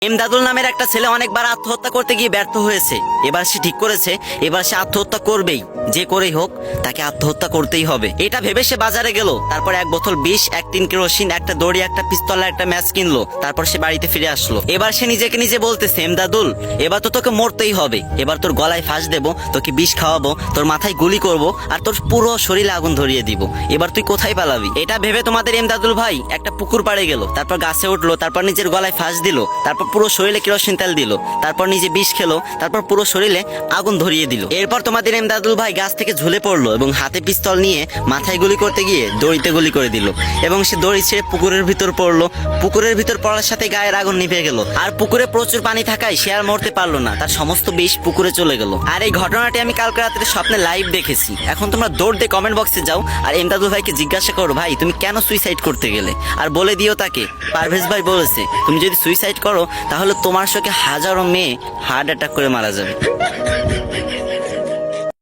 এমদাদুল নামের একটা ছেলে অনেকবার আত্মহত্যা করতে গিয়ে ব্যর্থ হয়েছে। এবার সে ঠিক করেছে এবার সে আত্মহত্যা করবেই, যে করেই হোক তাকে আত্মহত্যা করতেই হবে। এটা ভেবে সে বাজারে গেল, তারপর এক বোতল বিষ, এক টিন কেরোসিন, একটা দড়ি, একটা পিস্তল, একটা ম্যাচ কিনলো। তারপর সে বাড়িতে ফিরে আসলো। এবার সে নিজেকে নিজে বলতেছে, এমদাদুল এবার তো তোকে মরতেই হবে, এবার তোর গলায় ফাঁস দেবো, তোকে বিষ খাওয়াবো, তোর মাথায় গুলি করব, আর তোর পুরো শরীরে আগুন ধরিয়ে দিব। এবার তুই কোথায় পালাবি? এটা ভেবে তোমাদের এমদাদুল ভাই একটা পুকুর পাড়ে গেল, তারপর গাছে উঠলো, তারপর নিজের গলায় ফাঁস দিল, তারপর পুরো শরীরে কেরোসিন তেল দিল, তারপর নিজে বিষ খেলো, তারপর পুরো শরীরে আগুন ধরিয়ে দিল। এরপর তোমাদের এমদাদুল ভাই গাছ থেকে ঝুলে পড়লো এবং হাতে পিস্তল নিয়ে মাথায় গুলি করতে গিয়ে দড়িতে গুলি করে দিল এবং সে দড়ি ছেড়ে পুকুরের ভিতর পড়লো। পুকুরের ভিতর পড়ার সাথে গায়ের আগুন নিভে গেল। আর পুকুরে প্রচুর পানি থাকায় সে আর মরতে পারলো না, তার সমস্ত বিষ পুকুরে চলে গেল। আর এই ঘটনাটি আমি কালকে রাত্রে স্বপ্নে লাইভ দেখেছি। এখন তোমরা দৌড় দিয়ে কমেন্ট বক্সে যাও আর এমদাদুল ভাইকে জিজ্ঞাসা করো, ভাই তুমি কেন সুইসাইড করতে গেলে, আর বলে দিও তাকে পারভেজ ভাই বলেছে তুমি যদি সুইসাইড করো তাহলে তোমার শোকে হাজারো মেয়ে হার্ট অ্যাটাক করে মারা যাবে।